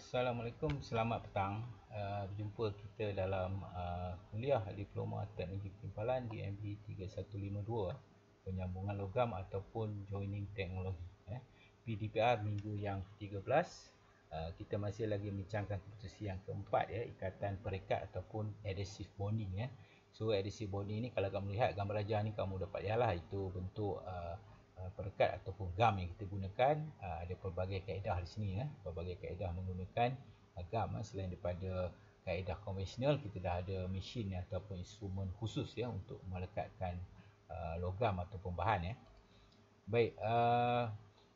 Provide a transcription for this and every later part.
Assalamualaikum, selamat petang. Berjumpa kita dalam kuliah Diploma Teknologi Penyimpangan DMB 3152, penyambungan logam ataupun joining teknologi, PDPR minggu yang ke-13. Kita masih lagi membincangkan kompetensi yang keempat, ikatan perekat ataupun adhesive bonding. So adhesive bonding ni, kalau kamu lihat gambar rajah ni, kamu dapat lihat lah itu bentuk perekat ataupun gam yang kita gunakan. Ada pelbagai kaedah di sini, pelbagai kaedah menggunakan gam. Selain daripada kaedah konvensional, kita dah ada mesin ataupun instrumen khusus untuk melekatkan logam ataupun bahan. Baik,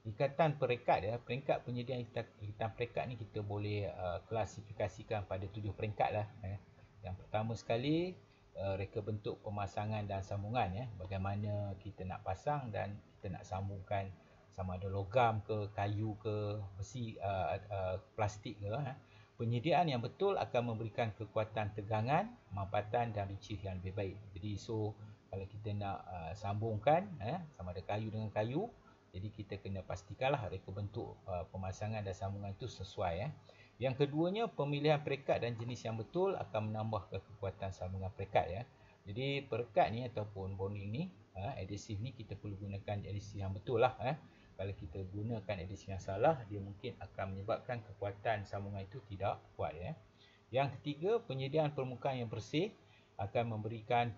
ikatan perekat, peringkat penyediaan ikatan perekat ni kita boleh klasifikasikan pada 7 peringkat lah. Yang pertama sekali, reka bentuk pemasangan dan sambungan, bagaimana kita nak pasang dan kita nak sambungkan, sama ada logam ke, kayu ke, besi, plastik ke. Penyediaan yang betul akan memberikan kekuatan tegangan, mampatan dan reach yang lebih baik. Jadi kalau kita nak sambungkan, sama ada kayu dengan kayu, jadi kita kena pastikanlah reka bentuk pemasangan dan sambungan itu sesuai. Yang keduanya, pemilihan perekat dan jenis yang betul akan menambah kekuatan sambungan perekat. Jadi perekat ni ataupun bonding ni, adhesive ni, kita perlu gunakan adhesive yang betul lah. Kalau kita gunakan adhesive yang salah, dia mungkin akan menyebabkan kekuatan sambungan itu tidak kuat. Yang ketiga, penyediaan permukaan yang bersih akan memberikan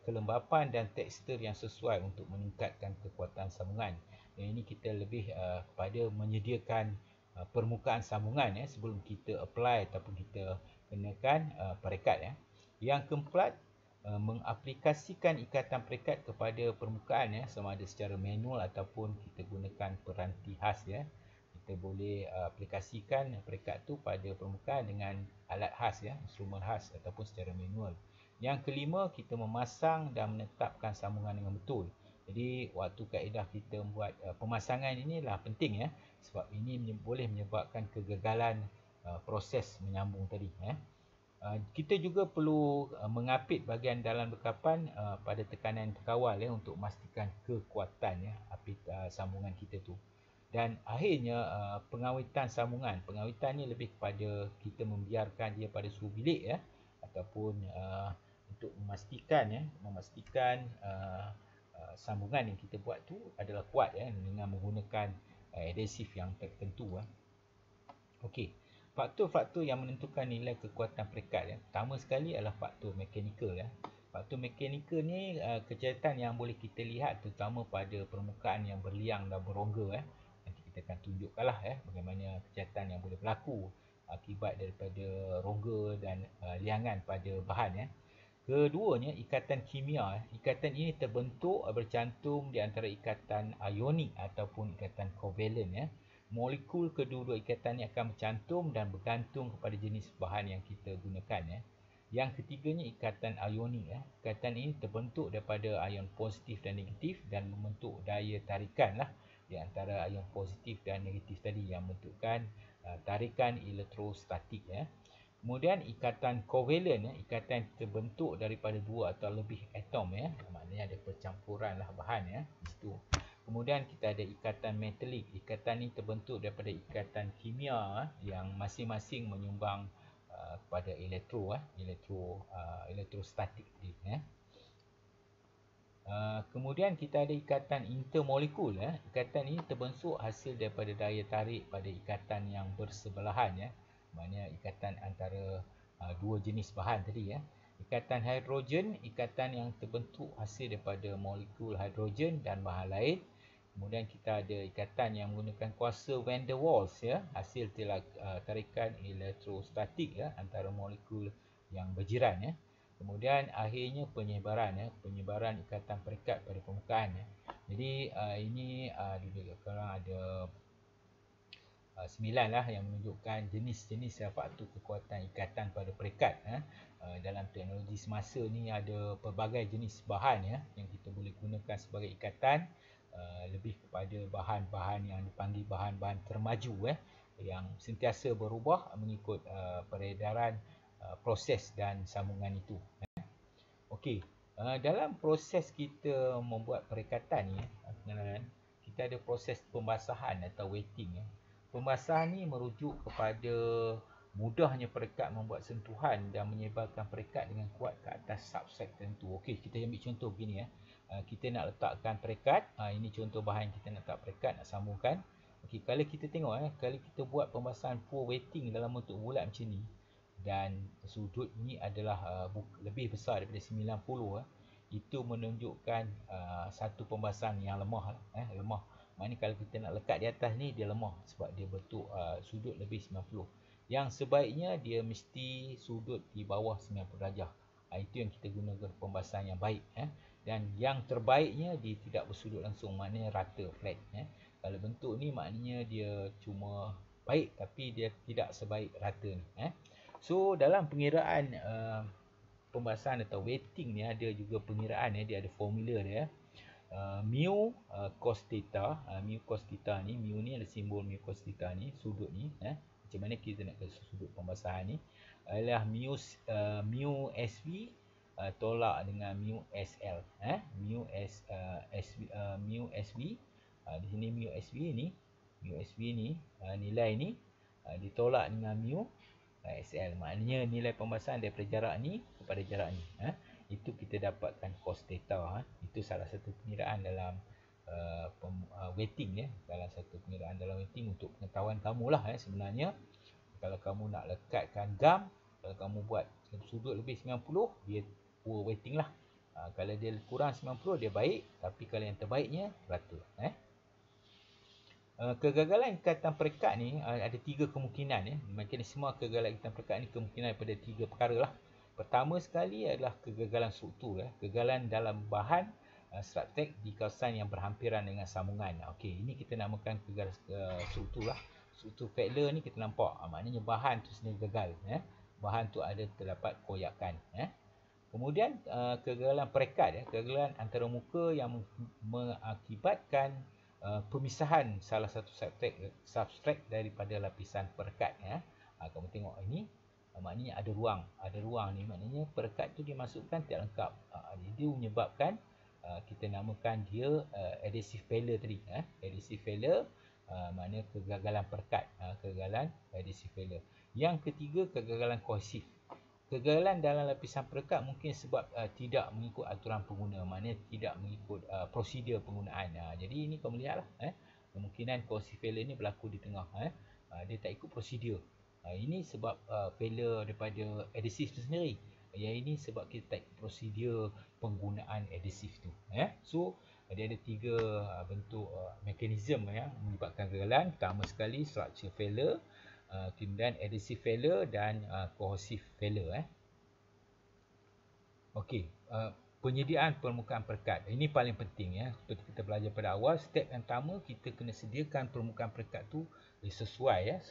kelembapan dan tekstur yang sesuai untuk meningkatkan kekuatan sambungan. Yang ini kita lebih kepada menyediakan permukaan sambungan sebelum kita apply ataupun kita kenakan perekat. Yang keempat, mengaplikasikan ikatan perekat kepada permukaan, sama ada secara manual ataupun kita gunakan peranti khas. Kita boleh aplikasikan perekat tu pada permukaan dengan alat khas, instrumen khas ataupun secara manual. Yang kelima, kita memasang dan menetapkan sambungan dengan betul. Jadi waktu kaedah kita membuat pemasangan inilah penting, sebab ini boleh menyebabkan kegagalan proses menyambung tadi. Kita juga perlu mengapit bahagian dalam bekapan pada tekanan terkawal untuk memastikan kekuatan apit sambungan kita tu. Dan akhirnya pengawitan sambungan. Pengawitan ni lebih kepada kita membiarkan dia pada suhu bilik, ataupun untuk memastikan sambungan yang kita buat tu adalah kuat, dengan menggunakan adhesive yang tertentu. Okey, faktor-faktor yang menentukan nilai kekuatan perekat, pertama sekali adalah faktor mekanikal. Faktor mekanikal ni kejahatan yang boleh kita lihat terutama pada permukaan yang berliang dan berongga. Nanti kita akan tunjukkanlah bagaimana kejahatan yang boleh berlaku akibat daripada rongga dan liangan pada bahan. Keduanya, ikatan kimia. Ikatan ini terbentuk bercantum di antara ikatan ionik ataupun ikatan kovalent. Molekul kedua-dua ikatan ini akan bercantum dan bergantung kepada jenis bahan yang kita gunakan. Yang ketiganya, ikatan ionik. Ikatan ini terbentuk daripada ion positif dan negatif dan membentuk daya tarikan di antara ion positif dan negatif tadi yang membentukkan tarikan elektrostatik. Kemudian ikatan kovalent, ikatan terbentuk daripada dua atau lebih atom, maknanya ada percampuran bahan di situ. Kemudian kita ada ikatan metalik. Ikatan ini terbentuk daripada ikatan kimia yang masing-masing menyumbang kepada elektrostatik. Kemudian kita ada ikatan intermolekul. Ikatan ini terbentuk hasil daripada daya tarik pada ikatan yang bersebelahan. Maknanya ikatan antara dua jenis bahan tadi. Ikatan hidrogen, ikatan yang terbentuk hasil daripada molekul hidrogen dan bahan lain. Kemudian kita ada ikatan yang menggunakan kuasa van der Waals, hasil tarikan elektrostatik antara molekul yang berjiran. Kemudian akhirnya penyebaran ikatan perekat pada permukaan. Jadi ini korang ada 9 yang menunjukkan jenis-jenis faktor kekuatan ikatan pada perekat. Dalam teknologi semasa ni ada pelbagai jenis bahan yang kita boleh gunakan sebagai ikatan, lebih kepada bahan-bahan yang dipanggil bahan-bahan termaju, yang sentiasa berubah mengikut peredaran proses dan sambungan itu. Okey, dalam proses kita membuat perekatan ni, kita ada proses pembasahan atau wetting. Pembasahan ni merujuk kepada mudahnya perekat membuat sentuhan dan menyebarkan perekat dengan kuat ke atas substrate tertentu. Okey, kita ambil contoh begini ya. Kita nak letakkan perekat. Ini contoh bahan kita nak letak perekat, nak sambungkan. Okey, kalau kita tengok kalau kita buat pembasahan pour wetting dalam bentuk bulat macam ni dan sudut ni adalah lebih besar daripada 90, itu menunjukkan satu pembasahan yang lemah lemah. Maknanya kalau kita nak lekat di atas ni, dia lemah sebab dia bentuk sudut lebih 90. Yang sebaiknya dia mesti sudut di bawah 90 darjah. Itu yang kita gunakan pembasahan yang baik. Dan yang terbaiknya dia tidak bersudut langsung, maknanya rata, flat. Kalau bentuk ni maknanya dia cuma baik tapi dia tidak sebaik rata ni. So dalam pengiraan pembasahan atau wetting ni ada juga pengiraan dia ada formula dia. Mu cos theta, mu cos theta ni, mu ni ada simbol mu cos theta ni, sudut ni macam mana kita nak kasi sudut pembasahan ni adalah mu SV tolak dengan mu SL. Mu SV di sini mu SV ni nilai ni ditolak dengan mu SL. Maknanya nilai pembasahan daripada jarak ni kepada jarak ni. Itu kita dapatkan cos theta. Itu salah satu pengiraan dalam wetting dalam satu pengiraan dalam wetting untuk pengetahuan kamulah sebenarnya. Kalau kamu nak lekatkan gam, kalau kamu buat sudut lebih 90, dia poor wetting lah. Kalau dia kurang 90, dia baik. Tapi kalau yang terbaiknya rata. Kegagalan ikatan perekat ni ada 3 kemungkinan. Mekanisme kegagalan ikatan perekat ni kemungkinan daripada 3 perkara lah. Pertama sekali adalah kegagalan struktur. Kegagalan dalam bahan substrate di kawasan yang berhampiran dengan sambungan. Okey, ini kita namakan kegagalan struktur lah. Struktur failure ni kita nampak, maknanya bahan tu sendiri gagal. Bahan tu ada terdapat koyakan. Kemudian kegagalan perekat, kegagalan antarmuka yang mengakibatkan pemisahan salah satu substrate daripada lapisan perekat. Kamu tengok ini, maknanya ada ruang ni, maknanya perekat tu dimasukkan tidak lengkap. Jadi menyebabkan kita namakan dia adhesive failure tadi. Adhesive failure maknanya kegagalan perekat, kegagalan adhesive failure. Yang ketiga, kegagalan kohesif. Kegagalan dalam lapisan perekat mungkin sebab tidak mengikut aturan pengguna, maknanya tidak mengikut prosedur penggunaan. Jadi ini kamu lihatlah, kemungkinan kohesif failure ni berlaku di tengah. Dia tak ikut prosedur. Ini sebab failure daripada adhesive tu sendiri. Yang ini sebab kita tak ikut prosedur penggunaan adhesive tu. So dia ada 3 bentuk mekanisme yang menyebabkan kegagalan. Pertama sekali structure failure, kemudian adhesive failure dan cohesive failure. Okey, penyediaan permukaan perekat. Ini paling penting seperti kita belajar pada awal, step yang pertama kita kena sediakan permukaan perekat tu sesuai.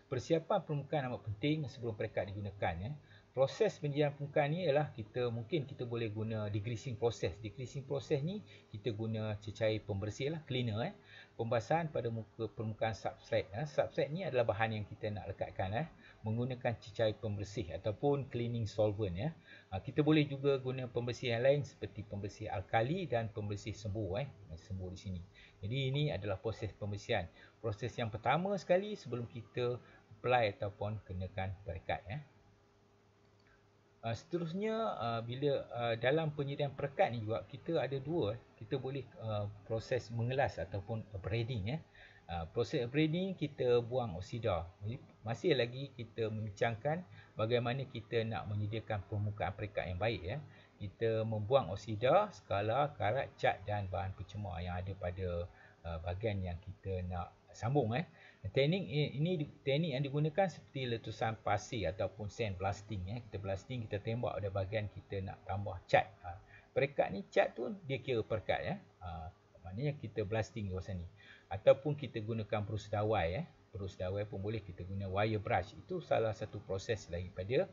Persiapan permukaan amat penting sebelum perekat digunakan. Proses penyediaan permukaan ni ialah mungkin kita boleh guna degreasing proses. Degreasing proses ni kita guna cecair pembersih cleaner. Pembasahan pada permukaan substrate. Substrate ni adalah bahan yang kita nak lekatkan menggunakan cecair pembersih ataupun cleaning solvent. Kita boleh juga guna pembersih yang lain seperti pembersih alkali dan pembersih sembur. Sembur di sini. Jadi ini adalah proses pembersihan. Proses yang pertama sekali sebelum kita apply ataupun kenakan perekat. Seterusnya bila dalam penyediaan perekat ni juga kita ada 2. Kita boleh proses mengelas ataupun abrading. Proses abrading kita buang oksida. Jadi masih lagi kita membincangkan bagaimana kita nak menyediakan permukaan perekat yang baik. Kita membuang oksida, skala, karat, cat dan bahan pencemar yang ada pada bahagian yang kita nak sambung. Teknik yang digunakan seperti letusan pasir ataupun sandblasting. Kita blasting, kita tembak pada bahagian kita nak tambah cat. Perekat ni, cat tu dia kira perekat. Maknanya kita blasting di kawasan ni. Ataupun kita gunakan perus dawai. Perus dawai pun boleh, kita guna wire brush. Itu salah satu proses daripada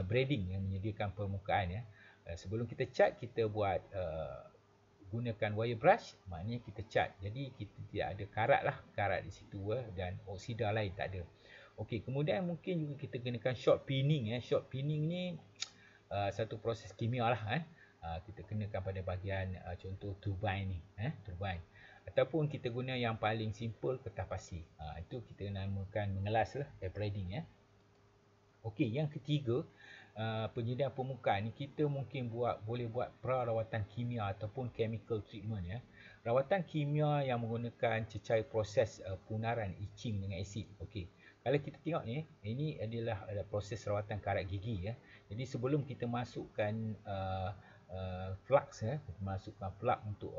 braiding yang menyediakan permukaan. Sebelum kita cat, kita buat gunakan wire brush, maknanya kita cat. Jadi kita tidak ada karat di situ dan oksida lain tak ada. Okey, kemudian mungkin juga kita gunakan short pinning. Short pinning ni satu proses kimia lah. Kita kenakan pada bahagian contoh turbine ni. Turbine. ataupun kita guna yang paling simple, kertas pasi. Itu kita namakan mengelas lah, paper-reading ya. Okey, yang ketiga, penyediaan permukaan ni kita mungkin boleh buat perawatan kimia ataupun chemical treatment ya. Rawatan kimia yang menggunakan cecair proses punaran etching dengan asid. Okey. Kalau kita tengok ni, ini adalah proses rawatan karat gigi ya. Jadi sebelum kita masukkan flux ya, kita masukkan plug untuk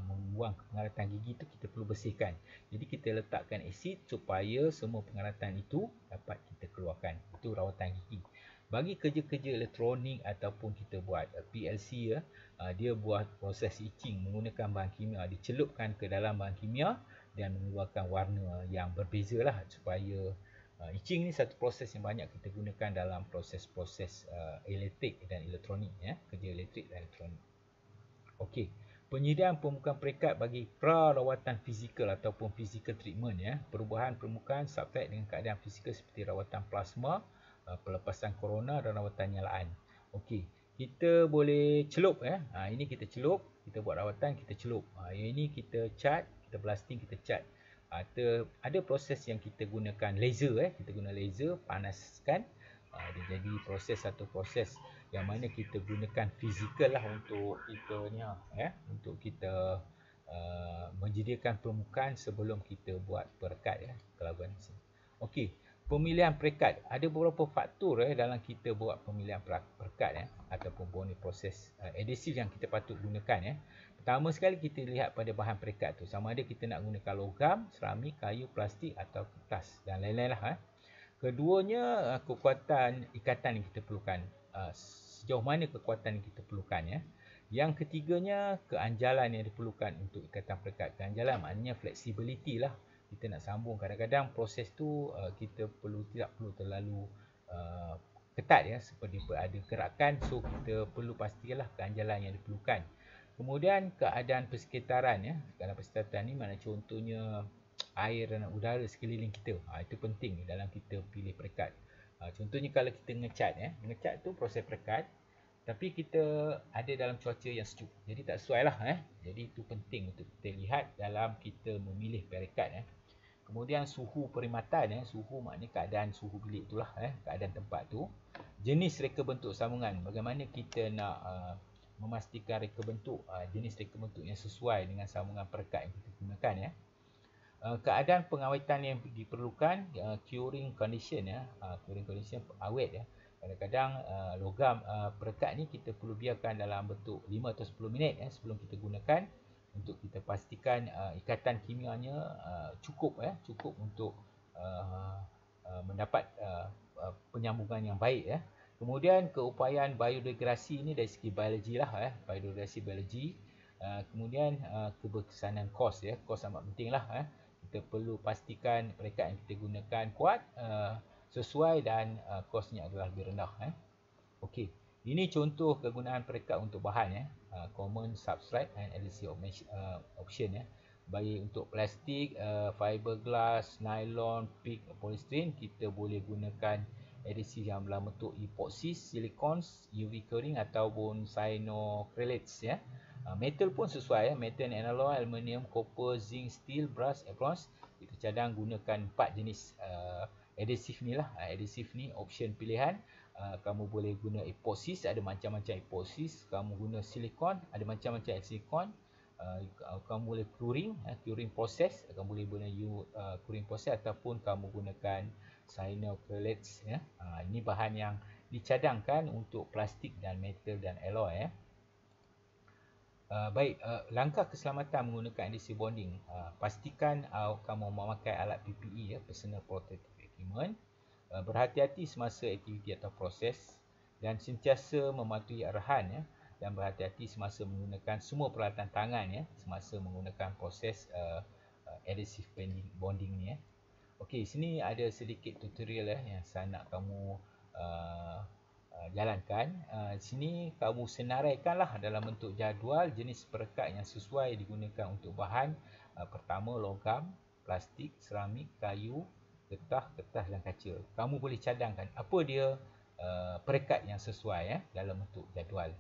membuang pengaratan gigi tu, kita perlu bersihkan. Jadi kita letakkan asid supaya semua pengaratan itu dapat kita keluarkan. Itu rawatan gigi. Bagi kerja-kerja elektronik ataupun kita buat PLC ya, dia buat proses etching menggunakan bahan kimia, dicelupkan ke dalam bahan kimia dan mengeluarkan warna yang berbeza lah, supaya etching ni satu proses yang banyak kita gunakan dalam proses-proses elektrik dan elektronik ya, kerja elektrik dan elektronik. Okey, penyediaan permukaan perekat bagi perawatan fizikal ataupun physical treatment ya, perubahan permukaan substrat dengan keadaan fizikal seperti rawatan plasma, pelepasan corona dan rawatan nyalaan. Okey, kita boleh celup ya. Ini kita celup, kita buat rawatan, kita celup. Yang ini kita cat, kita blasting, kita cat. Ada proses yang kita gunakan laser kita guna laser, panaskan. Dia jadi satu proses yang mana kita gunakan fizikal lah untuk kita ni untuk kita menyediakan permukaan sebelum kita buat perekat ya, kelabuan di sini. Okey, pemilihan perekat. Ada beberapa faktor dalam kita buat pemilihan perekat ataupun bonding proses adhesif yang kita patut gunakan ya. Pertama sekali kita lihat pada bahan perekat tu, sama ada kita nak gunakan logam, seramik, kayu, plastik atau kertas dan lain-lain lah. Keduanya, kekuatan ikatan yang kita perlukan. Sejauh mana kekuatan yang kita perlukan ya. Yang ketiganya, keanjalan yang diperlukan untuk ikatan perekat. Keanjalan maknanya flexibility lah. Kita nak sambung, kadang-kadang proses tu kita tidak perlu terlalu ketat ya, seperti ada gerakan, so kita perlu pastikanlah keanjalan yang diperlukan. Kemudian keadaan persekitaran ya. Keadaan persekitaran ni mana contohnya air dan udara sekeliling kita. Itu penting dalam kita pilih perekat. Contohnya kalau kita ngecat ngecat tu proses perekat, tapi kita ada dalam cuaca yang sejuk, jadi tak sesuai lah Jadi itu penting untuk kita lihat dalam kita memilih perekat Kemudian suhu perkhidmatan suhu maknanya keadaan suhu bilik itulah keadaan tempat tu. Jenis reka bentuk sambungan, bagaimana kita nak memastikan reka bentuk, jenis reka bentuk yang sesuai dengan sambungan perekat yang kita gunakan keadaan pengawetan yang diperlukan, curing condition curing condition awet Kadang-kadang logam perekat ni kita perlu biarkan dalam bentuk 5 atau 10 minit sebelum kita gunakan, untuk kita pastikan ikatan kimianya cukup untuk mendapat penyambungan yang baik Kemudian keupayaan biodegradasi ni dari segi biologi lah biodegradasi biologi. Kemudian keberkesanan kos kos amat penting lah Kita perlu pastikan perekat yang kita gunakan kuat, sesuai dan kosnya adalah lebih rendah Okey, ini contoh kegunaan perekat untuk bahan common substrate and adhesive option Baik untuk plastik, fiberglass, nylon, PIC, polystyrene, kita boleh gunakan adhesive yang dalam bentuk epoxy, silicons, UV curing ataupun cyanocrylates Metal pun sesuai metal and alloy, aluminium, copper, zinc, steel, brass, bronze. Kita cadang gunakan 4 jenis adhesif ni lah. Adhesif ni option pilihan. Kamu boleh guna epoxy, ada macam-macam epoxy. Kamu guna silikon, ada macam-macam silikon. Kamu boleh curing proses, kamu boleh guna curing proses ataupun kamu gunakan cyanocrylates Ini bahan yang dicadangkan untuk plastik dan metal dan alloy Baik, langkah keselamatan menggunakan adhesive bonding. Pastikan kamu memakai alat PPE personal protective equipment. Berhati-hati semasa aktiviti atau proses dan sentiasa mematuhi arahan dan berhati-hati semasa menggunakan semua peralatan tangan semasa menggunakan proses adhesive bonding ni Okey, sini ada sedikit tutorial yang saya nak kamu jalankan. Sini kamu senaraikanlah dalam bentuk jadual jenis perekat yang sesuai digunakan untuk bahan. Pertama logam, plastik, seramik, kayu, kertas dan kaca. Kamu boleh cadangkan apa dia perekat yang sesuai dalam bentuk jadual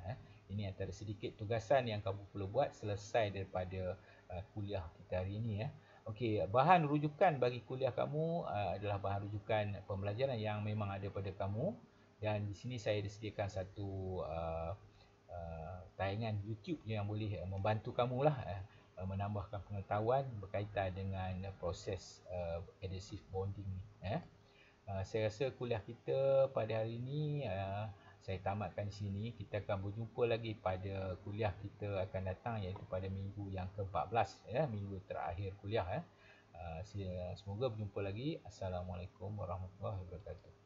Ini antara sedikit tugasan yang kamu perlu buat selesai daripada kuliah kita hari ini ya. Okey, bahan rujukan bagi kuliah kamu adalah bahan rujukan pembelajaran yang memang ada pada kamu, dan di sini saya disediakan satu tayangan YouTube yang boleh membantu kamu lah menambahkan pengetahuan berkaitan dengan proses adhesive bonding ni. Saya rasa kuliah kita pada hari ini saya tamatkan di sini. Kita akan berjumpa lagi pada kuliah kita akan datang, iaitu pada minggu yang ke-14 ya, minggu terakhir kuliah. Semoga berjumpa lagi. Assalamualaikum warahmatullahi wabarakatuh.